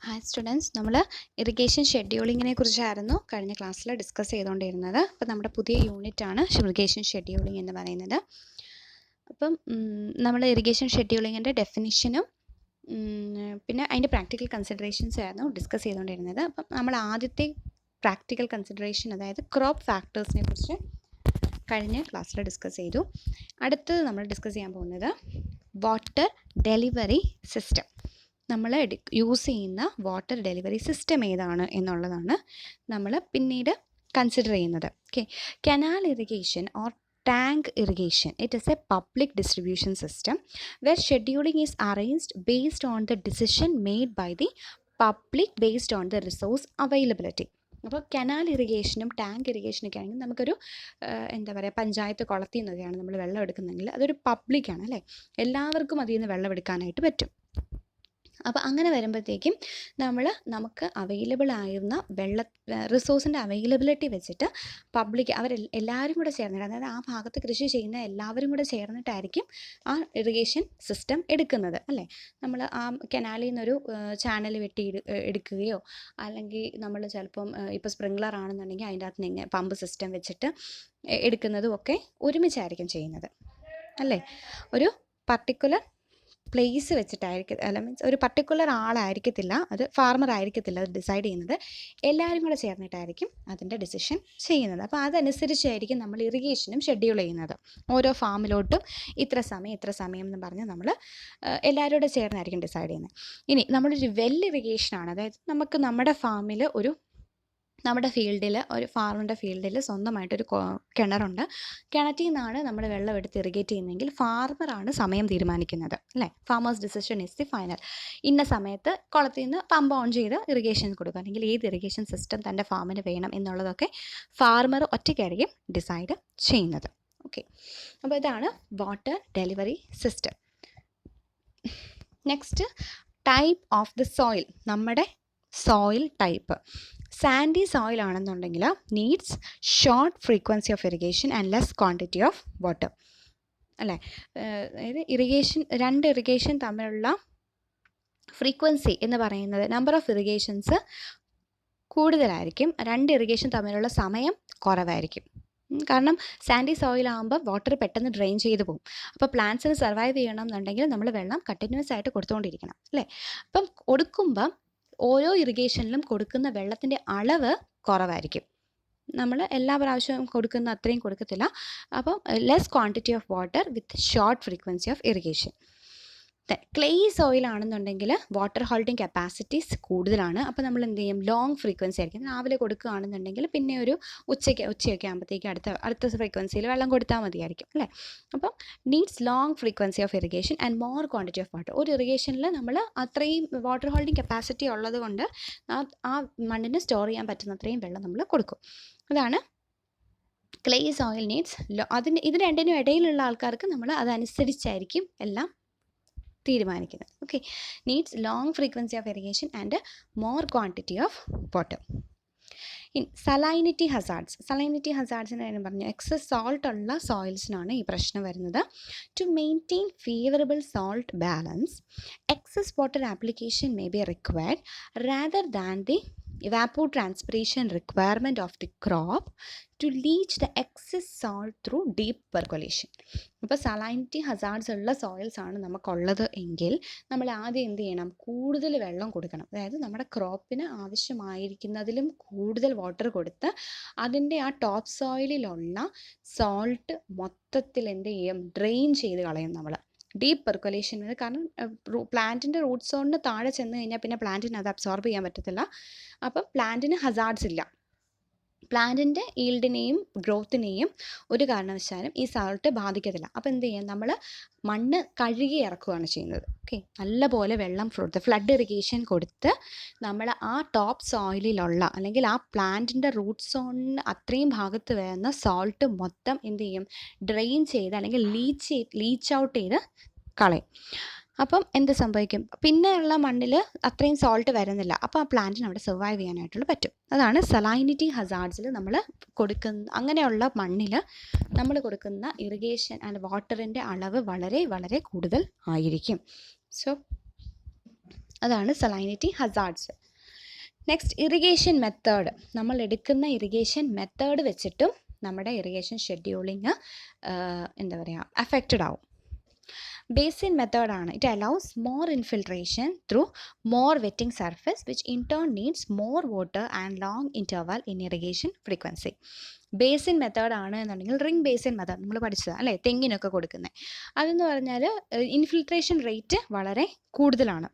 Hi students, നമ്മൾ irrigation ഷെഡ്യൂളിങ്ങിനെ കുറിച്ചായിരുന്നു കഴിഞ്ഞ ക്ലാസ്സിൽ ഡിസ്കസ് ചെയ്തുകൊണ്ടിരുന്നത്. അപ്പോൾ നമ്മുടെ പുതിയ യൂണിറ്റാണ് ഇറിഗേഷൻ ഷെഡ്യൂളിംഗ് എന്ന് പറയുന്നത്. അപ്പം നമ്മൾ ഇറിഗേഷൻ ഷെഡ്യൂളിങ്ങിൻ്റെ ഡെഫിനിഷനും പിന്നെ അതിൻ്റെ പ്രാക്ടിക്കൽ കൺസിഡറേഷൻസ് ആയിരുന്നു ഡിസ്കസ് ചെയ്തുകൊണ്ടിരുന്നത്. അപ്പം നമ്മൾ ആദ്യത്തെ പ്രാക്ടിക്കൽ കൺസിഡറേഷൻ, അതായത് ക്രോപ്പ് ഫാക്ടേഴ്സിനെ കുറിച്ച് കഴിഞ്ഞ ക്ലാസ്സിൽ ഡിസ്കസ് ചെയ്തു. അടുത്തത് നമ്മൾ ഡിസ്കസ് ചെയ്യാൻ പോകുന്നത് വാട്ടർ ഡെലിവറി സിസ്റ്റം. നമ്മൾ യൂസ് ചെയ്യുന്ന വാട്ടർ ഡെലിവറി സിസ്റ്റം ഏതാണ് എന്നുള്ളതാണ് നമ്മൾ പിന്നീട് കൺസിഡർ ചെയ്യുന്നത്. Okay, canal irrigation or tank irrigation, it is a public distribution system where scheduling is arranged based on the decision made by the public based on the resource availability. അപ്പോൾ canal ഇറിഗേഷനും tank ഇറിഗേഷനൊക്കെ ആണെങ്കിൽ നമുക്കൊരു എന്താ പറയുക, പഞ്ചായത്ത് കുളത്തിൽ നിന്നൊക്കെയാണ് നമ്മൾ വെള്ളം എടുക്കുന്നതെങ്കിൽ അതൊരു പബ്ലിക്കാണ് അല്ലേ, എല്ലാവർക്കും അതിൽ നിന്ന് വെള്ളം എടുക്കാനായിട്ട് പറ്റും. അപ്പോൾ അങ്ങനെ വരുമ്പോഴത്തേക്കും നമുക്ക് അവൈലബിൾ ആയിരുന്ന റിസോഴ്സിൻ്റെ അവൈലബിലിറ്റി വെച്ചിട്ട് പബ്ലിക് എല്ലാവരും കൂടെ ചേർന്നിട്ട്, അതായത് ആ ഭാഗത്ത് കൃഷി ചെയ്യുന്ന എല്ലാവരും കൂടെ ചേർന്നിട്ടായിരിക്കും ആ ഇറിഗേഷൻ സിസ്റ്റം എടുക്കുന്നത് അല്ലേ. നമ്മൾ ആ കനാലിൽ നിന്നൊരു ചാനൽ വെട്ടി എടുക്കുകയോ, അല്ലെങ്കിൽ നമ്മൾ ചിലപ്പം ഇപ്പോൾ സ്പ്രിംഗ്ലർ ആണെന്നുണ്ടെങ്കിൽ അതിൻ്റെ അകത്ത് നിന്ന് പമ്പ് സിസ്റ്റം വെച്ചിട്ട് എടുക്കുന്നതും ഒക്കെ ഒരുമിച്ചായിരിക്കും ചെയ്യുന്നത് അല്ലേ. ഒരു പർട്ടിക്കുലർ പ്ലേസ് വെച്ചിട്ടായിരിക്കും, അല്ല മീൻസ് ഒരു പർട്ടിക്കുലർ ആളായിരിക്കത്തില്ല, അത് ഫാർമർ ആയിരിക്കത്തില്ല അത് ഡിസൈഡ് ചെയ്യുന്നത്, എല്ലാവരും കൂടെ ചേർന്നിട്ടായിരിക്കും അതിൻ്റെ ഡിസിഷൻ ചെയ്യുന്നത്. അപ്പോൾ അതനുസരിച്ചായിരിക്കും നമ്മൾ ഇറിഗേഷനും ഷെഡ്യൂൾ ചെയ്യുന്നത്. ഓരോ ഫാമിലോട്ടും ഇത്ര സമയം എന്ന് പറഞ്ഞ് നമ്മൾ എല്ലാവരും കൂടെ ചേർന്നായിരിക്കും ഡിസൈഡ് ചെയ്യുന്നത്. ഇനി നമ്മളൊരു വെൽ ഇറിഗേഷനാണ്, അതായത് നമുക്ക് നമ്മുടെ ഫാമിൽ നമ്മുടെ ഫീൽഡിൽ, ഒരു ഫാമിൻ്റെ ഫീൽഡിൽ സ്വന്തമായിട്ടൊരു കിണറുണ്ട്. കിണറ്റിൽ നിന്നാണ് നമ്മൾ വെള്ളം എടുത്ത് ഇറിഗേറ്റ് ചെയ്യുന്നതെങ്കിൽ ഫാർമറാണ് സമയം തീരുമാനിക്കുന്നത് അല്ലേ. Farmers decision is the final. ഇന്ന സമയത്ത് കുളത്തിൽ നിന്ന് പമ്പ് ഓൺ ചെയ്ത് ഇറിഗേഷൻ കൊടുക്കുക, അല്ലെങ്കിൽ ഏത് ഇറിഗേഷൻ സിസ്റ്റം തൻ്റെ ഫാമിന് വേണം എന്നുള്ളതൊക്കെ ഫാർമർ ഒറ്റയ്ക്കായിരിക്കും ഡിസൈഡ് ചെയ്യുന്നത്. ഓക്കെ, അപ്പോൾ ഇതാണ് water delivery system. Next, type of the soil. നമ്മുടെ സോയിൽ ടൈപ്പ് സാൻഡി സോയിൽ ആണെന്നുണ്ടെങ്കിൽ needs short frequency of irrigation and less quantity of water അല്ലേ. അതായത് രണ്ട് ഇറിഗേഷൻ തമ്മിലുള്ള ഫ്രീക്വൻസി എന്ന് പറയുന്നത്, നമ്പർ ഓഫ് ഇറിഗേഷൻസ് കൂടുതലായിരിക്കും, രണ്ട് ഇറിഗേഷൻ തമ്മിലുള്ള സമയം കുറവായിരിക്കും. കാരണം സാൻഡി സോയിൽ ആകുമ്പോൾ വാട്ടർ പെട്ടെന്ന് ഡ്രെയിൻ ചെയ്ത് പോകും. അപ്പോൾ പ്ലാന്റ്സിന് സർവൈവ് ചെയ്യണം എന്നുണ്ടെങ്കിൽ നമ്മൾ വെള്ളം കണ്ടിന്യൂസ് ആയിട്ട് കൊടുത്തുകൊണ്ടിരിക്കണം അല്ലേ. അപ്പം കൊടുക്കുമ്പം ഓരോ ഇറിഗേഷനിലും കൊടുക്കുന്ന വെള്ളത്തിൻ്റെ അളവ് കുറവായിരിക്കും. നമ്മൾ എല്ലാ പ്രാവശ്യവും കൊടുക്കുന്ന അത്രയും കൊടുക്കത്തില്ല. അപ്പം less quantity of water with short frequency of irrigation. Clay soil ആണെന്നുണ്ടെങ്കിൽ വാട്ടർ ഹോൾഡിങ് കപ്പാസിറ്റീസ് കൂടുതലാണ്. അപ്പോൾ നമ്മൾ എന്ത് ചെയ്യും, ലോങ് ഫ്രീക്വൻസി ആയിരിക്കും. രാവിലെ കൊടുക്കുകയാണെന്നുണ്ടെങ്കിൽ പിന്നെ ഒരു ഉച്ചയൊക്കെ ആകുമ്പോഴത്തേക്ക് അടുത്ത ഫ്രീക്വൻസിയിൽ വെള്ളം കൊടുത്താൽ മതിയായിരിക്കും അല്ലേ. അപ്പം needs long frequency of irrigation and more quantity of water. ഒരു ഇറിഗേഷനിൽ നമ്മൾ അത്രയും വാട്ടർ ഹോൾഡിങ് കപ്പാസിറ്റി ഉള്ളത് കൊണ്ട് ആ മണ്ണിന് സ്റ്റോർ ചെയ്യാൻ പറ്റുന്ന അത്രയും വെള്ളം നമ്മൾ കൊടുക്കും. അതാണ് ക്ലേ സോയിൽ നീഡ്സ്. ഇത് രണ്ടിനും ഇടയിലുള്ള ആൾക്കാർക്ക് നമ്മൾ അതനുസരിച്ചായിരിക്കും എല്ലാം തീരുമാനിക്കുന്നത്. Okay, needs long frequency of irrigation and more quantity of water. In salinity ഹസാർഡ്സിന് കാര്യം പറഞ്ഞു, എക്സസ് സോൾട്ട് ഉള്ള സോയിൽസിനാണ് ഈ പ്രശ്നം വരുന്നത്. To maintain favourable salt balance, excess water application may be required rather than the evapotranspiration requirement of the crop to leach the excess salt through deep percolation. ഇപ്പോൾ salinity hazards ഉള്ള soils ആണ് നമുക്കുള്ളത് എങ്കിൽ നമ്മൾ ആദ്യം എന്ത് ചെയ്യണം, കൂടുതൽ വെള്ളം കൊടുക്കണം. അതായത് നമ്മുടെ ക്രോപ്പിന് ആവശ്യമായിരിക്കുന്നതിലും കൂടുതൽ വാട്ടർ കൊടുത്ത് അതിൻ്റെ ആ ടോപ്പ് സോയിലിലുള്ള സോൾട്ട് മൊത്തത്തിൽ എന്ത് ചെയ്യും, ഡ്രെയിൻ ചെയ്ത് കളയും നമ്മൾ. ഡീപ്പ് പെർക്കുലേഷൻ, കാരണം പ്ലാന്റിൻ്റെ റൂട്ട് സോണിന് താഴെ ചെന്ന് കഴിഞ്ഞാൽ പിന്നെ പ്ലാന്റിന് അത് അബ്സോർബ് ചെയ്യാൻ പറ്റത്തില്ല. അപ്പം പ്ലാന്റിന് ഹസാർഡ്സ് ഇല്ല. പ്ലാന്റിൻ്റെ ഈൽഡിനെയും ഗ്രോത്തിനെയും ഒരു കാരണവശാലും ഈ സോൾട്ട് ബാധിക്കത്തില്ല. അപ്പോൾ എന്ത് ചെയ്യാം, നമ്മൾ മണ്ണ് കഴുകി ഇറക്കുകയാണ് ചെയ്യുന്നത്. ഓക്കെ, നല്ലപോലെ വെള്ളം ഫ്ലഡ് ഇറിഗേഷൻ കൊടുത്ത് നമ്മൾ ആ ടോപ്പ് സോയിലിലുള്ള, അല്ലെങ്കിൽ ആ പ്ലാന്റിൻ്റെ റൂട്ട് സോണിന് അത്രയും ഭാഗത്ത് വരുന്ന സോൾട്ട് മൊത്തം എന്ത് ചെയ്യും, ഡ്രെയിൻ ചെയ്ത് അല്ലെങ്കിൽ ലീച്ച് ഔട്ട് ചെയ്ത് കളയും. അപ്പം എന്ത് സംഭവിക്കും, പിന്നെയുള്ള മണ്ണിൽ അത്രയും സോൾട്ട് വരുന്നില്ല. അപ്പോൾ ആ പ്ലാന്റിന് അവിടെ സർവൈവ് ചെയ്യാനായിട്ടുള്ള പറ്റും. അതാണ് സലൈനിറ്റി ഹസാർഡ്സിൽ നമ്മൾ അങ്ങനെയുള്ള മണ്ണിൽ നമ്മൾ കൊടുക്കുന്ന ഇറിഗേഷൻ ആൻഡ് വാട്ടറിൻ്റെ അളവ് വളരെ വളരെ കൂടുതൽ ആയിരിക്കും. സോ അതാണ് salinity hazards. Next irrigation method. നമ്മൾ എടുക്കുന്ന ഇറിഗേഷൻ മെത്തേഡ് വെച്ചിട്ടും നമ്മുടെ ഇറിഗേഷൻ ഷെഡ്യൂളിങ് എന്താ പറയുക അഫക്റ്റഡ് ആവും. ബേസിൻ മെത്തേഡാണ്. It allows more infiltration through more wetting surface which in turn needs more water and long interval in irrigation frequency. Basin മെത്തേഡാണ് എന്നുണ്ടെങ്കിൽ റിംഗ് ബേസിൻ മെത്തേഡ് നമ്മൾ പഠിച്ചത് അല്ലേ, തെങ്ങിനൊക്കെ കൊടുക്കുന്നത്. അതെന്ന് പറഞ്ഞാൽ ഇൻഫിൽട്രേഷൻ റേറ്റ് വളരെ കൂടുതലാണ്.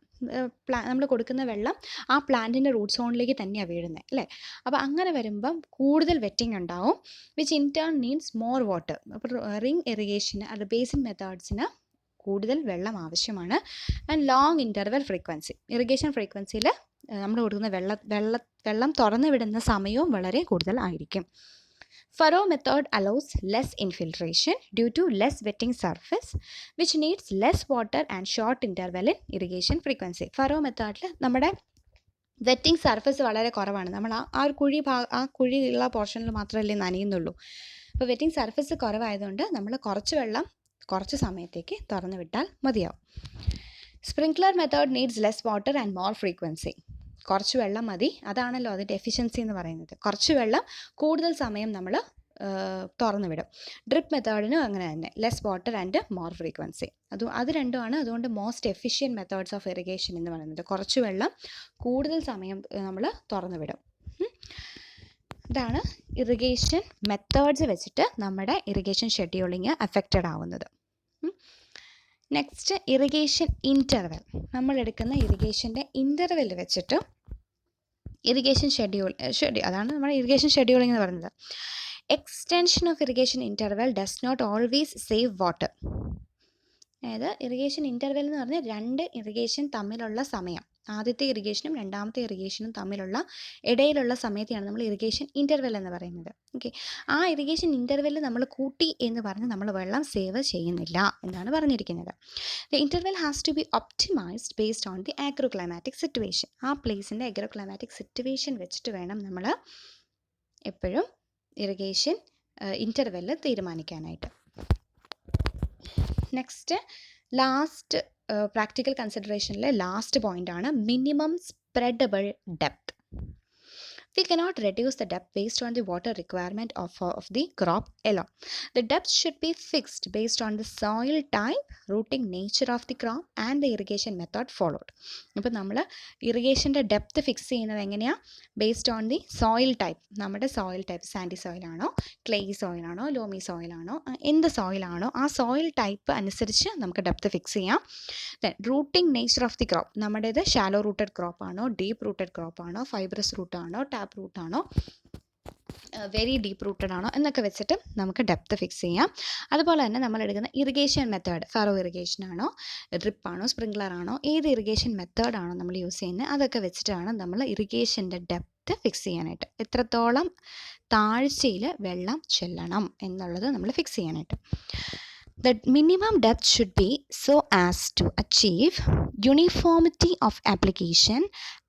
നമ്മൾ കൊടുക്കുന്ന വെള്ളം ആ പ്ലാന്റിൻ്റെ റൂട്ട് സോണിലേക്ക് തന്നെയാണ് വീഴുന്നത് അല്ലേ. അപ്പോൾ അങ്ങനെ വരുമ്പം കൂടുതൽ വെറ്റിംഗ് ഉണ്ടാവും, which in turn needs more water. അപ്പോൾ റിംഗ് ഇറിഗേഷന് അത് ബേസിൻ മെത്തേഡ്സിന് കൂടുതൽ വെള്ളം ആവശ്യമാണ്. And long interval frequency. Irrigation ഫ്രീക്വൻസിയിൽ നമ്മൾ കൊടുക്കുന്ന വെള്ളം തുറന്നു വിടുന്ന സമയവും വളരെ കൂടുതൽ ആയിരിക്കും. Furrow method allows less infiltration due to less wetting surface which needs less water and short interval in irrigation frequency. Furrow methodൽ നമ്മുടെ വെറ്റിംഗ് സർഫസ് വളരെ കുറവാണ്. നമ്മൾ ആ ഒരു കുഴിയുള്ള പോർഷനിൽ മാത്രമല്ലേ നനയുന്നുള്ളൂ. അപ്പോൾ വെറ്റിംഗ് സർഫസ് കുറവായതുകൊണ്ട് നമ്മൾ കുറച്ച് വെള്ളം കുറച്ച് സമയത്തേക്ക് തുറന്നു വിട്ടാൽ മതിയാവും. Sprinkler method needs less water and more frequency. കുറച്ച് വെള്ളം മതി, അതാണല്ലോ അതിൻ്റെ എഫിഷ്യൻസി എന്ന് പറയുന്നത്. കുറച്ച് വെള്ളം കൂടുതൽ സമയം നമ്മൾ തുറന്നു വിടും. ഡ്രിപ്പ് മെത്തേഡിനും അങ്ങനെ തന്നെ, less water and more frequency. അത് രണ്ടുമാണ് അതുകൊണ്ട് most efficient methods of irrigation എന്ന് പറയുന്നത്. കുറച്ച് വെള്ളം കൂടുതൽ സമയം നമ്മൾ തുറന്നു വിടും. ഇതാണ് ഇറിഗേഷൻ മെത്തേഡ്സ് വെച്ചിട്ട് നമ്മുടെ ഇറിഗേഷൻ ഷെഡ്യൂളിങ് അഫക്റ്റഡ് ആവുന്നത്. Next irrigation interval. നമ്മൾ എടുക്കുന്ന ഇറിഗേഷൻ്റെ ഇൻ്റർവെൽ വെച്ചിട്ട് ഇറിഗേഷൻ ഷെഡ്യൂൾ അതാണ് നമ്മുടെ ഇറിഗേഷൻ ഷെഡ്യൂളിംഗ് എന്ന് പറയുന്നത്. Extension of irrigation interval does not always save water. അതായത് ഇറിഗേഷൻ ഇൻ്റർവെൽ എന്ന് പറഞ്ഞാൽ രണ്ട് ഇറിഗേഷൻ തമ്മിലുള്ള സമയം, ആദ്യത്തെ ഇറിഗേഷനും രണ്ടാമത്തെ ഇറിഗേഷനും തമ്മിലുള്ള ഇടയിലുള്ള സമയത്തെയാണ് നമ്മൾ ഇറിഗേഷൻ ഇൻ്റർവെൽ എന്ന് പറയുന്നത്. ഓക്കെ, ആ ഇറിഗേഷൻ ഇൻ്റർവെൽ നമ്മൾ കൂട്ടി എന്ന് പറഞ്ഞ് നമ്മൾ വെള്ളം സേവ് ചെയ്യുന്നില്ല എന്നാണ് പറഞ്ഞിരിക്കുന്നത്. The interval has to be optimized based on the agroclimatic situation. ആ പ്ലേസിൻ്റെ ആഗ്രോക്ലൈമാറ്റിക് സിറ്റുവേഷൻ വെച്ചിട്ട് വേണം നമ്മൾ എപ്പോഴും ഇറിഗേഷൻ ഇൻ്റർവെൽ തീരുമാനിക്കാനായിട്ട്. നെക്സ്റ്റ് ലാസ്റ്റ് പ്രാക്ടിക്കൽ കൺസിഡറേഷനിലെ ലാസ്റ്റ് പോയിൻ്റാണ് minimum spreadable depth. We cannot reduce the depth based on the water requirement of the crop alone. The depth should be fixed based on the soil type, rooting nature of the crop and the irrigation method followed. അപ്പോൾ നമ്മൾ ഇറിഗേഷൻ്റെ depth fix ചെയ്യുന്നത് എങ്ങനെയാണ്? Based on the soil type. നമ്മുടെ soil type sandy സോയിലാണോ, clay സോയിലാണോ, loamy സോയിലാണോ, എന്ത് സോയിലാണോ ആ സോയിൽ ടൈപ്പ് അനുസരിച്ച് നമുക്ക് ഡെപ്ത് ഫിക്സ് ചെയ്യാം. Then rooting nature of the crop. നമ്മുടേത് ഷാലോ റൂട്ടഡ് ക്രോപ്പ് ആണോ, ഡീപ്പ് റൂട്ടഡ് ക്രോപ്പ് ആണോ, ഫൈബ്രസ് റൂട്ടാണോ, ടാപ്പ് റൂട്ടാണോ, വെരി ഡീപ്പ് റൂട്ടഡ് ആണോ എന്നൊക്കെ വെച്ചിട്ട് നമുക്ക് ഡെപ്ത് ഫിക്സ് ചെയ്യാം. അതുപോലെ തന്നെ നമ്മൾ എടുക്കുന്ന ഇറിഗേഷൻ മെത്തേഡ്, ഫറോ ഇറിഗേഷൻ ആണോ, ഡ്രിപ്പ് ആണോ, സ്പ്രിങ്ക്ലർ ആണോ, ഏത് ഇറിഗേഷൻ മെത്തേഡാണോ നമ്മൾ യൂസ് ചെയ്യുന്നത് അതൊക്കെ വെച്ചിട്ടാണ് നമ്മൾ ഇറിഗേഷൻ്റെ ഡെപ്ത് ഫിക്സ് ചെയ്യാനായിട്ട്, എത്രത്തോളം താഴ്ചയിൽ വെള്ളം ചെല്ലണം എന്നുള്ളത് നമ്മൾ ഫിക്സ് ചെയ്യാനായിട്ട്. The minimum depth should be so as to achieve uniformity of application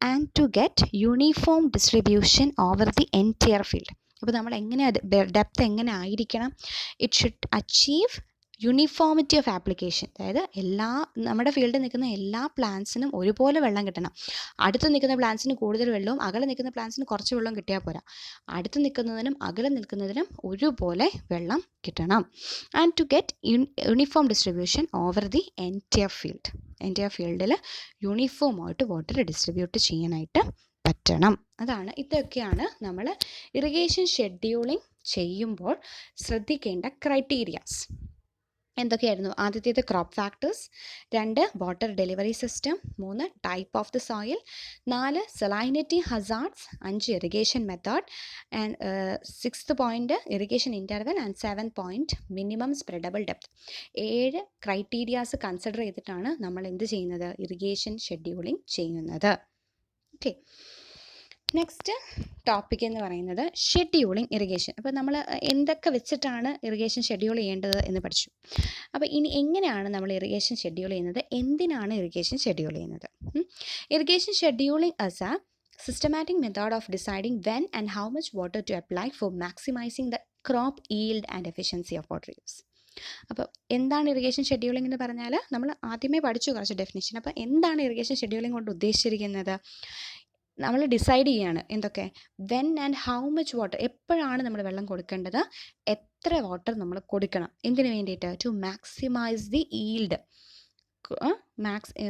and to get uniform distribution over the entire field. അപ്പോൾ നമ്മൾ എങ്ങനെ ഡെപ്ത് എങ്ങനെ ആയിരിക്കണം? It should achieve uniformity of application. അതായത് നമ്മുടെ ഫീൽഡിൽ നിൽക്കുന്ന എല്ലാ പ്ലാന്റ്സിനും ഒരുപോലെ വെള്ളം കിട്ടണം. അടുത്ത് നിൽക്കുന്ന പ്ലാന്റ്സിന് കൂടുതൽ വെള്ളവും അകലെ നിൽക്കുന്ന പ്ലാന്റ്സിന് കുറച്ച് വെള്ളം കിട്ടിയാൽ പോരാ. അടുത്ത് നിൽക്കുന്നതിനും അകലെ നിൽക്കുന്നതിനും ഒരുപോലെ വെള്ളം കിട്ടണം. And to get uniform distribution over the entire field. Entire ഫീൽഡിൽ യൂണിഫോമായിട്ട് വാട്ടർ ഡിസ്ട്രിബ്യൂട്ട് ചെയ്യാനായിട്ട് പറ്റണം. ഇതൊക്കെയാണ് നമ്മൾ ഇറിഗേഷൻ ഷെഡ്യൂളിംഗ് ചെയ്യുമ്പോൾ ശ്രദ്ധിക്കേണ്ട ക്രൈറ്റീരിയാസ്. എന്തൊക്കെയായിരുന്നു? ആദ്യത്തേത് crop factors, 2 water delivery system, 3 type of the soil, 4 salinity hazards, 5 irrigation method, and 6th point irrigation interval, and 7th point minimum spreadable depth. 7 criterias consider ചെയ്തിട്ടാണ് നമ്മൾ എന്ത് ചെയ്യുന്നത്? ഇറിഗേഷൻ ഷെഡ്യൂളിംഗ് ചെയ്യുന്നത്. Okay, next topic എന്ന് പറയുന്നത് scheduling irrigation. അപ്പോൾ നമ്മൾ എന്തൊക്കെ വെച്ചിട്ടാണ് ഇറിഗേഷൻ ഷെഡ്യൂൾ ചെയ്യേണ്ടത് എന്ന് പഠിച്ചു. അപ്പോൾ ഇനി എങ്ങനെയാണ് നമ്മൾ ഇറിഗേഷൻ ഷെഡ്യൂൾ ചെയ്യുന്നത്, എന്തിനാണ് ഇറിഗേഷൻ ഷെഡ്യൂൾ ചെയ്യുന്നത്? Irrigation scheduling as a systematic method of deciding when and how much water to apply for maximizing the crop yield and efficiency of water use. അപ്പോൾ എന്താണ് ഇറിഗേഷൻ ഷെഡ്യൂളിംഗ് എന്ന് പറഞ്ഞാൽ നമ്മൾ ആദ്യമേ പഠിച്ചു കുറച്ച് ഡെഫിനിഷൻ. അപ്പോൾ എന്താണ് ഇറിഗേഷൻ ഷെഡ്യൂളിംഗ് കൊണ്ട് ഉദ്ദേശിച്ചിരിക്കുന്നത്? നമ്മൾ ഡിസൈഡ് ചെയ്യാണ് എന്തൊക്കെ, when and how much water, എപ്പോഴാണ് നമ്മൾ വെള്ളം കൊടുക്കേണ്ടത്, എത്ര വാട്ടർ നമ്മൾ കൊടുക്കണം, എന്തിനു വേണ്ടിയിട്ട്, to maximize the yield,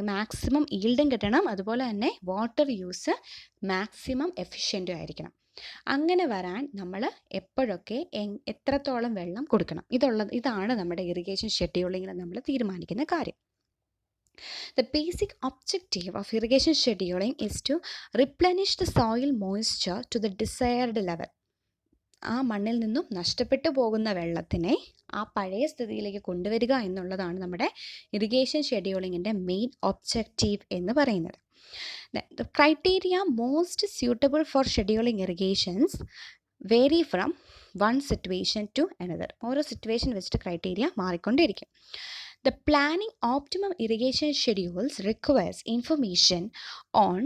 maximum ഈൽഡും കിട്ടണം, അതുപോലെ തന്നെ വാട്ടർ യൂസ് മാക്സിമം എഫിഷ്യൻറ്റും ആയിരിക്കണം. അങ്ങനെ വരാൻ നമ്മൾ എപ്പോഴൊക്കെ എത്രത്തോളം വെള്ളം കൊടുക്കണം, ഇതാണ് നമ്മുടെ ഇറിഗേഷൻ ഷെഡ്യൂളിങ്ങിൽ നമ്മൾ തീരുമാനിക്കുന്ന കാര്യം. The basic objective of irrigation scheduling is to replenish the soil moisture to the desired level. ആ മണ്ണിൽ നിന്നും നഷ്ടപ്പെട്ടു പോകുന്ന വെള്ളത്തിനെ ആ പഴയ സ്ഥിതിയിലേക്ക് കൊണ്ടുവരിക എന്നുള്ളതാണ് നമ്മുടെ ഇറിഗേഷൻ ഷെഡ്യൂളിങ്ങിൻ്റെ മെയിൻ ഒബ്ജക്റ്റീവ് എന്ന് പറയുന്നത്. The criteria most suitable for scheduling irrigations vary from one situation to another. ഓരോ സിറ്റുവേഷൻ വെച്ചിട്ട് ക്രൈറ്റീരിയ മാറിക്കൊണ്ടിരിക്കും. The planning optimum irrigation schedules requires information on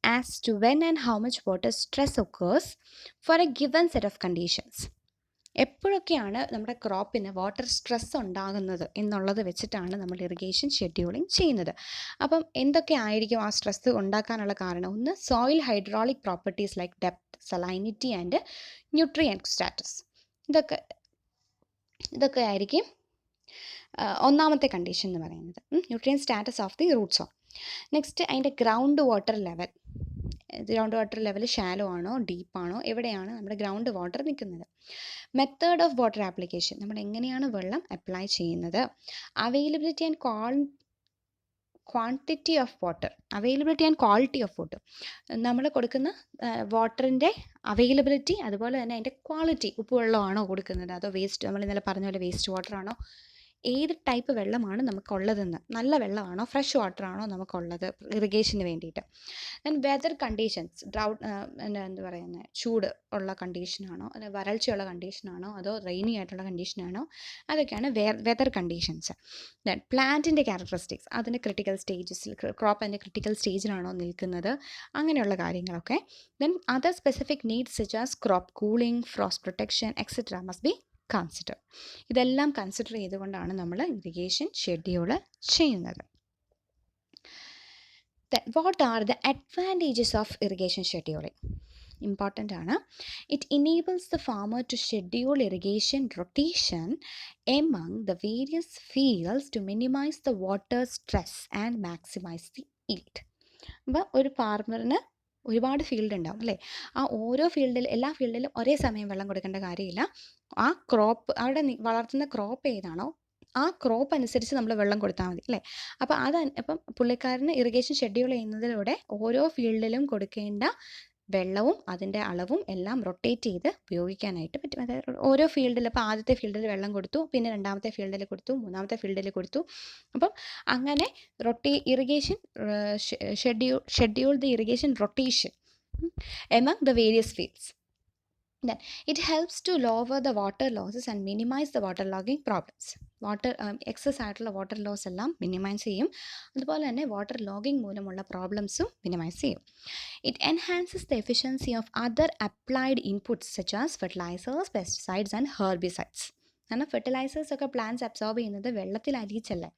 as to when and how much water stress occurs for a given set of conditions. എപ്പോഴൊക്കെയാണ് നമ്മുടെ ക്രോപ്പിന് water stress ഉണ്ടാകുന്നത് എന്നുള്ളത് വെച്ചിട്ടാണ് നമ്മൾ irrigation scheduling ചെയ്യുന്നത്. അപ്പം എന്തൊക്കെ ആയിരിക്കും ആ സ്ട്രെസ് ഉണ്ടാക്കാനുള്ള കാരണം? ഒന്ന്, soil hydraulic properties like depth, salinity and nutrient status. ഇതൊക്കെ ആയിരിക്കും ഒന്നാമത്തെ കണ്ടീഷൻ എന്ന് പറയുന്നത്. Nutrient status of the root soil. Next, അതിൻ്റെ ഗ്രൗണ്ട് വാട്ടർ ലെവൽ ഷാലോ ആണോ ഡീപ്പാണോ, എവിടെയാണ് നമ്മുടെ ഗ്രൗണ്ട് വാട്ടർ നിൽക്കുന്നത്. മെത്തേഡ് ഓഫ് വാട്ടർ ആപ്ലിക്കേഷൻ, നമ്മൾ എങ്ങനെയാണ് വെള്ളം അപ്ലൈ ചെയ്യുന്നത്. Availability and quantity of water, availability and quality of water, നമ്മൾ കൊടുക്കുന്ന വാട്ടറിൻ്റെ അവൈലബിലിറ്റി, അതുപോലെ തന്നെ അതിൻ്റെ ക്വാളിറ്റി, ഉപ്പുവെള്ളമാണോ കൊടുക്കുന്നത് അതോ വേസ്റ്റ്, നമ്മൾ ഇന്നലെ പറഞ്ഞ പോലെ വേസ്റ്റ് വാട്ടറാണോ, ഏത് ടൈപ്പ് വെള്ളമാണ് നമുക്കുള്ളതെന്ന്, നല്ല വെള്ളമാണോ ഫ്രഷ് വാട്ടറാണോ നമുക്കുള്ളത് ഇറിഗേഷന് വേണ്ടിയിട്ട്. ദെൻ വെതർ കണ്ടീഷൻസ്, എന്താ പറയുന്നത്, ചൂട് ഉള്ള കണ്ടീഷനാണോ അല്ലെ വരൾച്ചയുള്ള കണ്ടീഷനാണോ അതോ റെയിനി ആയിട്ടുള്ള കണ്ടീഷനാണോ, അതൊക്കെയാണ് വെതർ കണ്ടീഷൻസ്. ദെൻ പ്ലാന്റിൻ്റെ ക്യാരക്ടറിസ്റ്റിക്സ്, അതിൻ്റെ ക്രിട്ടിക്കൽ സ്റ്റേജസിൽ, ക്രോപ്പ് അതിൻ്റെ ക്രിട്ടിക്കൽ സ്റ്റേജിലാണോ നിൽക്കുന്നത്, അങ്ങനെയുള്ള കാര്യങ്ങളൊക്കെ. Then other specific needs such as crop cooling, frost protection etcetera must be consider. ഇതെല്ലാം കൺസിഡർ ചെയ്തുകൊണ്ടാണ് നമ്മൾ ഇറിഗേഷൻ ഷെഡ്യൂൾ ചെയ്യുന്നത്. What are the advantages of irrigation scheduling? Important ആണ്. It enables the farmer to schedule irrigation rotation among the various fields to minimize the water stress and maximize the yield. അപ്പോൾ ഒരു ഫാർമറിന് ഒരുപാട് field ഉണ്ടാവും അല്ലേ, ആ ഓരോ എല്ലാ ഫീൽഡിലും ഒരേ സമയം വെള്ളം കൊടുക്കേണ്ട കാര്യമില്ല. ആ ക്രോപ്പ്, അവിടെ വളർത്തുന്ന ക്രോപ്പ് ഏതാണോ ആ ക്രോപ്പ് അനുസരിച്ച് നമ്മൾ വെള്ളം കൊടുത്താൽ മതി അല്ലേ. അപ്പോൾ അപ്പം പുള്ളിക്കാരന് ഇറിഗേഷൻ ഷെഡ്യൂൾ ചെയ്യുന്നതിലൂടെ ഓരോ ഫീൽഡിലും കൊടുക്കേണ്ട വെള്ളവും അതിൻ്റെ അളവും എല്ലാം റൊട്ടേറ്റ് ചെയ്ത് ഉപയോഗിക്കാനായിട്ട് പറ്റും. അതായത് ഓരോ ഫീൽഡിൽ, ഇപ്പോൾ ആദ്യത്തെ ഫീൽഡിൽ വെള്ളം കൊടുത്തു, പിന്നെ രണ്ടാമത്തെ ഫീൽഡിൽ കൊടുത്തു, മൂന്നാമത്തെ ഫീൽഡിൽ കൊടുത്തു. അപ്പം അങ്ങനെ irrigation schedule the irrigation rotation among the various fields. Then it helps to lower the water losses and minimize the waterlogging problems. Excess ആയിട്ടുള്ള വാട്ടർ ലോസ് എല്ലാം മിനിമൈസ് ചെയ്യും, അതുപോലെ തന്നെ വാട്ടർ ലോഗിങ് മൂലമുള്ള പ്രോബ്ലംസും മിനിമൈസ് ചെയ്യും. It enhances the efficiency of other applied inputs such as fertilizers, pesticides and herbicides. കാരണം fertilizers ഒക്കെ പ്ലാന്റ്സ് അബ്സോർബ് ചെയ്യുന്നത് വെള്ളത്തിൽ അലിയിച്ചല്ലേ.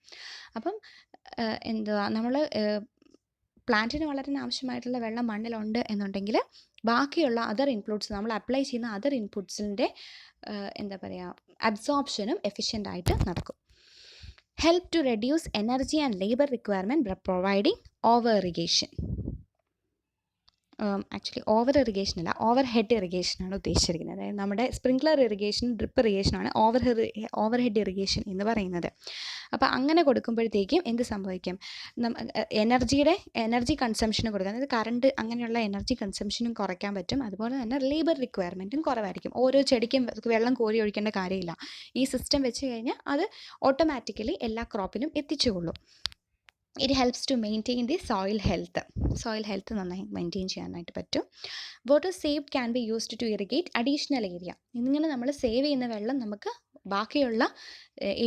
അപ്പം നമ്മൾ പ്ലാന്റിന് വളരാൻ ആവശ്യമായിട്ടുള്ള വെള്ളം മണ്ണിലുണ്ട് എന്നുണ്ടെങ്കിൽ ബാക്കിയുള്ള അതർ ഇൻപുട്സ്, നമ്മൾ അപ്ലൈ ചെയ്യുന്ന അതർ ഇൻപുട്സിൻ്റെ എന്താ പറയുക, അബ്സോർപ്ഷനും എഫിഷ്യൻ്റ് ആയിട്ട് നടക്കും. Help to reduce energy and labour requirement by providing over irrigation. Actually over irrigation അല്ല, ഓവർ ഹെഡ് ഇറിഗേഷനാണ് ഉദ്ദേശിച്ചിരിക്കുന്നത്. അതായത് നമ്മുടെ സ്പ്രിങ്ക്ലർ ഇറിഗേഷൻ, ഡ്രിപ്പ് ഇറിഗേഷനാണ് ഓവർ ഹെഡ് ഇറിഗേഷൻ എന്ന് പറയുന്നത്. അപ്പോൾ അങ്ങനെ കൊടുക്കുമ്പോഴത്തേക്കും എന്ത് സംഭവിക്കും, എനർജി കൺസംഷനും കൊടുക്കുക, അതായത് കറണ്ട് അങ്ങനെയുള്ള എനർജി കൺസംഷനും കുറയ്ക്കാൻ പറ്റും. അതുപോലെ തന്നെ ലേബർ റിക്വയർമെൻറ്റും കുറവായിരിക്കും. ഓരോ ചെടിക്കും വെള്ളം കോരി ഒഴിക്കേണ്ട കാര്യമില്ല. ഈ സിസ്റ്റം വെച്ച് കഴിഞ്ഞാൽ അത് ഓട്ടോമാറ്റിക്കലി എല്ലാ ക്രോപ്പിനും എത്തിച്ചുകൊള്ളും. It helps to maintain the soil health നന്നായി മെയിൻറ്റെയിൻ ചെയ്യാനായിട്ട് പറ്റും. Water saved can be used to irrigate additional area. ഇങ്ങനെ നമ്മൾ സേവ് ചെയ്യുന്ന വെള്ളം നമുക്ക് ബാക്കിയുള്ള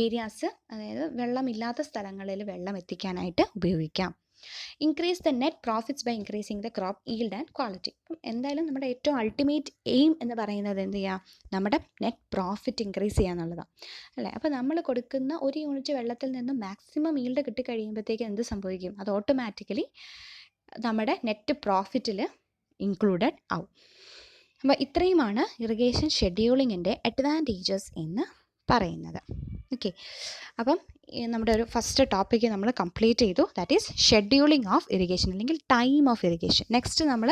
ഏരിയാസ്, അതായത് വെള്ളമില്ലാത്ത സ്ഥലങ്ങളിൽ വെള്ളം എത്തിക്കാനായിട്ട് ഉപയോഗിക്കാം. Increase the net profits by increasing the crop yield and quality. അപ്പം എന്തായാലും നമ്മുടെ ഏറ്റവും അൾട്ടിമേറ്റ് എയിം എന്ന് പറയുന്നത് എന്ത് ചെയ്യുക, നമ്മുടെ നെറ്റ് പ്രോഫിറ്റ് ഇൻക്രീസ് ചെയ്യുക എന്നുള്ളതാണ് അല്ലേ. അപ്പോൾ നമ്മൾ കൊടുക്കുന്ന ഒരു യൂണിറ്റ് വെള്ളത്തിൽ നിന്ന് മാക്സിമം ഈൽഡ് കിട്ടിക്കഴിയുമ്പോഴത്തേക്ക് എന്ത് സംഭവിക്കും, അത് ഓട്ടോമാറ്റിക്കലി നമ്മുടെ നെറ്റ് പ്രോഫിറ്റിൽ ഇൻക്ലൂഡഡ് ആവും. അപ്പോൾ ഇത്രയുമാണ് ഇറിഗേഷൻ ഷെഡ്യൂളിങ്ങിൻ്റെ അഡ്വാൻറ്റേജസ് എന്ന് പറയുന്നത്. ഓക്കെ, അപ്പം നമ്മുടെ ഒരു ഫസ്റ്റ് ടോപ്പിക്ക് നമ്മൾ കംപ്ലീറ്റ് ചെയ്തു, that is scheduling of irrigation അല്ലെങ്കിൽ ടൈം ഓഫ് ഇറിഗേഷൻ. നെക്സ്റ്റ് നമ്മൾ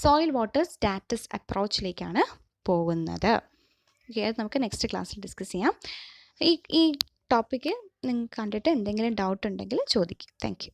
സോയിൽ വാട്ടർ സ്റ്റാറ്റസ് അപ്രോച്ചിലേക്കാണ് പോകുന്നത്. ഓക്കെ, അത് നമുക്ക് നെക്സ്റ്റ് ക്ലാസ്സിൽ ഡിസ്കസ് ചെയ്യാം. ഈ ടോപ്പിക്ക് നിങ്ങൾക്ക് കണ്ടിട്ട് എന്തെങ്കിലും ഡൗട്ട് ഉണ്ടെങ്കിൽ ചോദിക്കും. Thank you.